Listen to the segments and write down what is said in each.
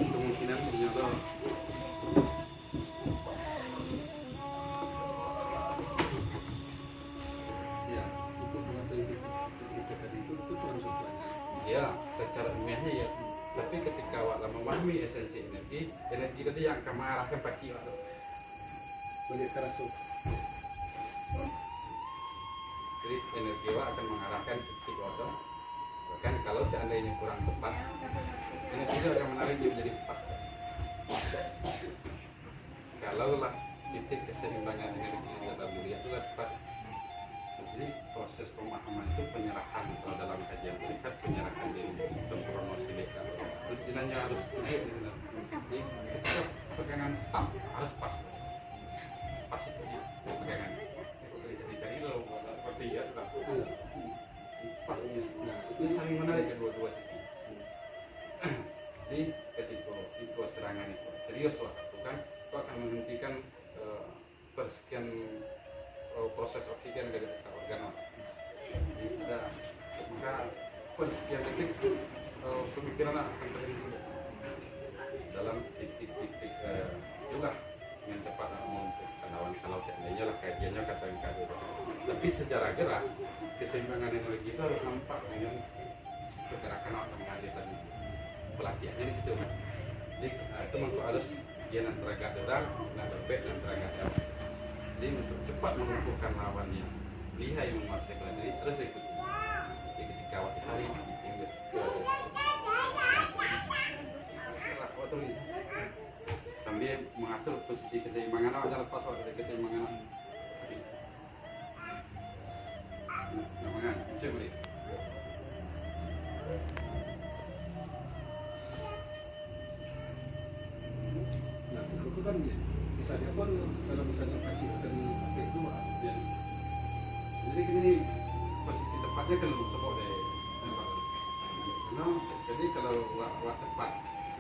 kemungkinan ternyata ya untuk mengatasi ketika tadi itu harus ya secara ilmiahnya ya, tapi ketika awak memahami esensi energi tadi yang akan mengarahkan pasti awak balik kerasuh. Jadi energi awak akan mengarahkan titik awak. Bahkan kalau seandainya kurang tepat, energi itu akan menarik dia menjadi tepat. Kalaulah titik keseimbangan energi yang dalam diri itu tepat. Jadi proses pemahaman itu penyerahan, kalau dalam kajian privat penyerahan diri sempurna silika. Rutinannya harus tujuh. Jadi ketika pegangan stam harus pas itu pegangan. Dicari dulu seperti ya sudah pas. Nah itu saling menarik kedua-dua sisi. Jadi ketika itu serangan itu serius lah, bukan itu akan menghentikan persekian proses oksigen dari organ. Jadi maka persekian detik pemikiran akan terhenti dalam titik-titik juga dengan cepat untuk kawan kalau seandainya lah kajiannya kata-kata. Tapi secara gerak keseimbangan energi itu harus nampak dengan pergerakan otak mengalir tadi. Pelatihannya di situ kan. Jadi itu untuk harus dia antara orang dan berbeda antara orang. Jadi untuk cepat mengumpulkan lawannya, lihat yang menguasai diri terus ikut. Jadi ketika waktu hari tinggal sambil mengatur posisi keseimbangan awak jangan lepas dari keseimbangan awak. Keseimbangan, cek boleh. Nah itu kan bisa dia pun kalau misalnya kasih dari itu dan jadi ini posisi tepatnya kalau support deh. Jadi kalau waktu tepat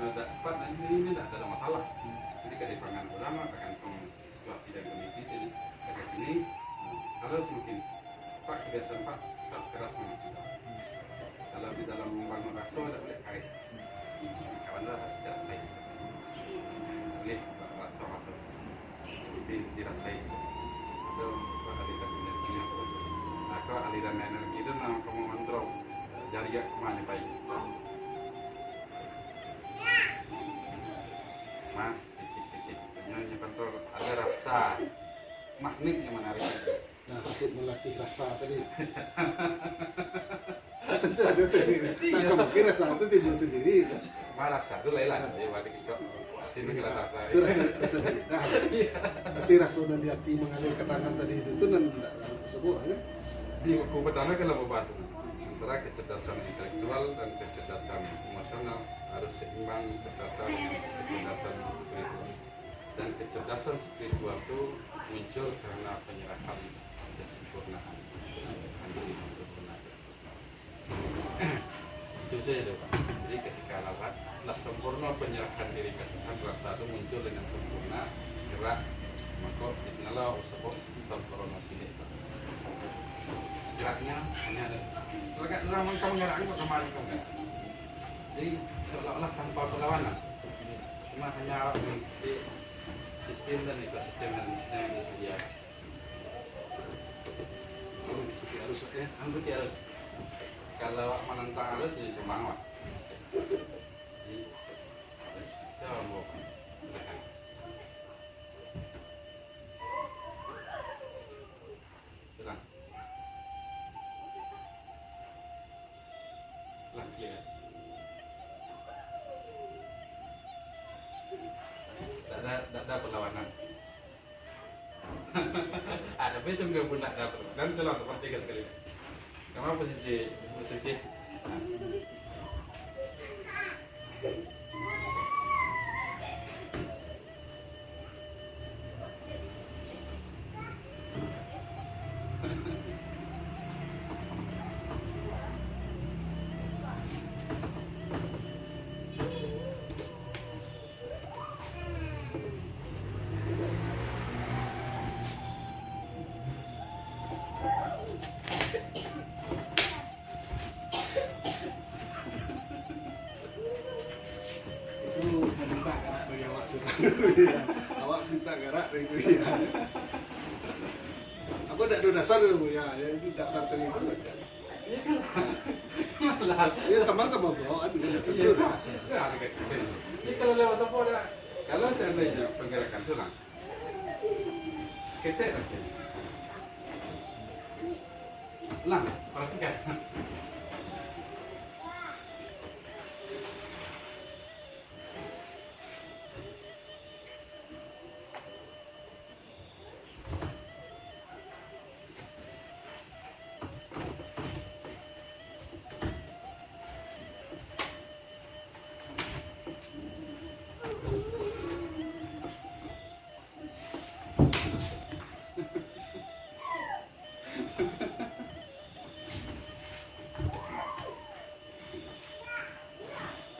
dapat ini tidak ada masalah. Jadi kedepangan pertama tergantung situasi dan kondisi. Jadi pada sini harus mungkin Pak kebiasaan Pak tak keras mungkin. Kalau di dalam membangun raso tidak boleh karet. Kawan harus dirasai. Boleh raso dirasai. Itu aliran energinya. Maka aliran energi itu nama kamu mengontrol jarak kemana baik. Mas, titik-titik kontrol ada rasa magnet yang menarik. Nah, untuk melatih rasa tadi. Tentu ada teknik. Nah, kamu kira rasa itu timbul sendiri. Rasa itu lain lah. Jadi waktu kicok sini kita rasa. Itu rasa tadi. Nah, tapi rasa dan hati mengalir ke tangan tadi itu nan sebuah kan? Di buku pertama kalau membahas antara kecerdasan intelektual dan kecerdasan emosional harus seimbang. Kecerdasan spiritual dan kecerdasan spiritual itu muncul karena penyerahan kesempurnaan diri sempurna. Itu saja tuh Pak. Jadi ketika lewat sempurna penyerahan diri ke Tuhan, rasa itu muncul dengan sempurna gerak, maka disanalah usaha sempurna sini itu geraknya hanya ada agak lama kamu geraknya kok kemarin kamu gerak. Jadi seolah-olah tanpa perlawanan, cuma hanya mengikuti sistem dan ekosistem yang disediakan. Harus harus kalau menentang harus jadi cuma jadi coba mau tenang lagi ya. Tak ada perlawanan. Tapi sebelum pun tak dapat dan telah seperti sekali. Kamu posisi. Nah. Ya. Awak minta gerak itu ya. Aku tidak ada dasar ya, itu dasar tadi itu aja. Iya kan. Malah. Ya kamar bawaan dengan Iya. tentu. Ya, ada kayak gitu. Jadi kalau lewat sepeda, kalau seandainya pergerakan tulang, ketek aja. Lang, perhatikan.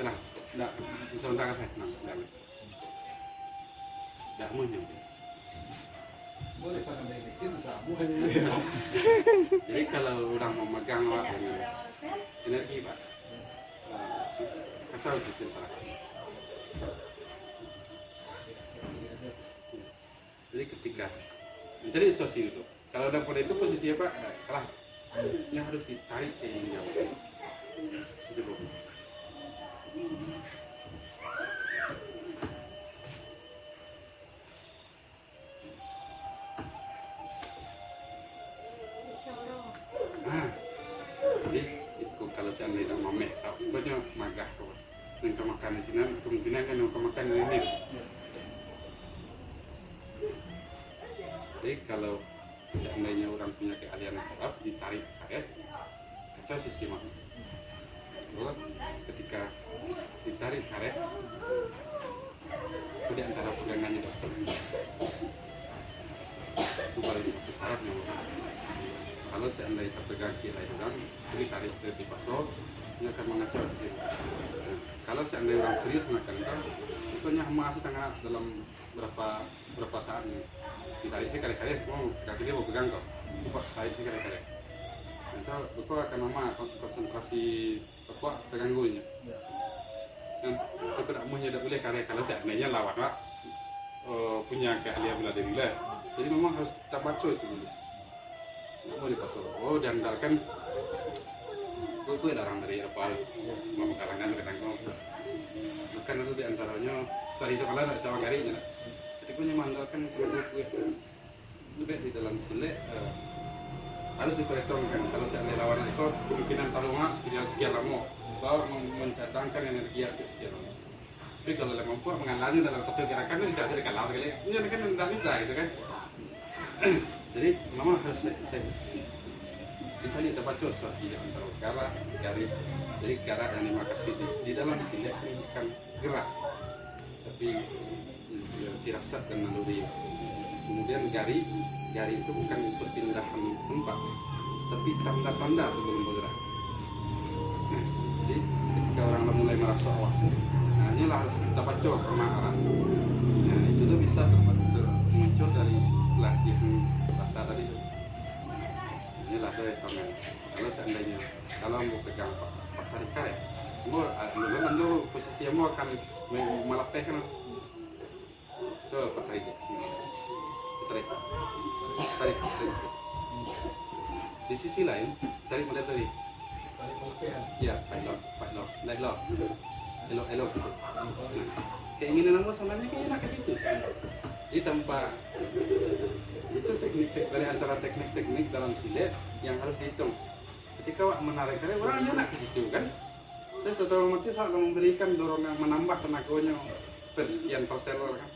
Tenang, enggak bisa undangan saya. Tenang, enggak mau nyampe. Boleh pada dari kecil bisa bukan. Jadi kalau orang memegang awak dengan energi Pak, kacau sistem saraf. Jadi ketika mencari situasi itu, kalau dalam pada itu posisi apa? Kalah. Yang harus ditarik sehingga jauh. Itu dulu. Jadi itu kalau seandainya mameh, sebenarnya magah tuh. Yang makan di sini kemungkinan kan yang makan ini. Jadi kalau seandainya orang punya keahlian yang kuat, ditarik karet, kacau sistem. Lalu ketika ditarik karet, itu di antara pegangannya dokter. Itu paling satu syarat yang kalau seandainya terpegang kiri orang, itu ditarik ke dipasok, ini akan mengacau sistem. Kalau seandainya orang serius makan itu hanya masih tengah dalam berapa saat nih. Ditarik sih kare-kare, kaki dia mau pegang kok, lupa tarik sih kare-kare. Nanti lupa akan lama konsentrasi lupa terganggunya. Dan itu tidak mau tidak boleh kare kalau seandainya lawan pak punya keahlian bela diri lah. Jadi memang harus kita baca itu dulu. Nggak mau dipasok. Oh diandalkan, itu ada orang dari apa? Mau kalangan kadang-kadang. Bukan itu diantaranya sorry sekolah tidak sama garinya. Jadi punya mengandalkan produk lebih di dalam silet harus diperhitungkan kalau seandainya lawan itu kemungkinan tarungan sekian lama bahwa mencadangkan energi itu sekian lama. Tapi kalau dia mampu mengalami dalam satu gerakan itu bisa jadi kalah kali. Ini kan tidak bisa gitu kan. Jadi memang harus saya misalnya kita baca situasi antara garak, garis. Jadi garak yang dimakasi di dalam silet bukan gerak, tapi dirasat dan naluri. Kemudian gari itu bukan perpindahan tempat, tapi tanda-tanda sebelum bergerak. Jadi ketika orang mulai merasa awas, nah inilah harus kita baca karena arah. Nah itu tuh bisa muncul dari latihan rasa tadi itu. Inilah dari tangan. Kalau seandainya kalau mau pegang tarik karet, mau posisi kamu akan melatihkan. Coba tarik, tarik. Di sisi lain, tarik model tadi. Tarik pelatihan. Ya, baik loh, elok. Keinginan kamu sebenarnya kayaknya nak ke situ. Jadi tanpa itu teknik dari antara teknik-teknik dalam silet yang harus dihitung. Ketika awak menarik karet, orang hanya nak ke situ kan. Saya setelah mati saya akan memberikan dorongan menambah tenaganya persekian persen kan.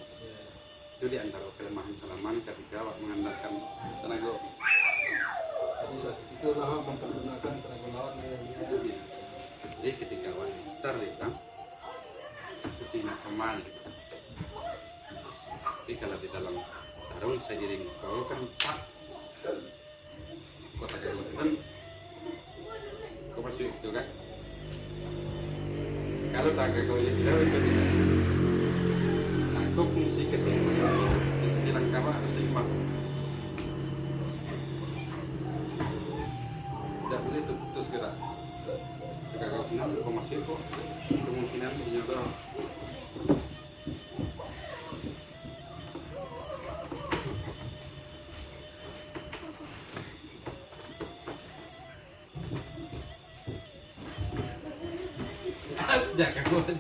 Itu di antara kelemahan ketika awak mengandalkan tenaga. Itu lah mempergunakan tenaga lawan yang jadi ketika awak tarik kan, itu tidak normal. Jadi kalau di dalam tarung saya jadi kalau kan pak kota Jawa kan kau masuk itu kan. Kalau tak kau ini sudah itu tidak. Itu fungsi keseimbangan. Fungsi langkah harus seimbang. Tidak boleh terputus gerak. Jika kau senang, kau masih kok kemungkinan ternyata Sejak aku aja.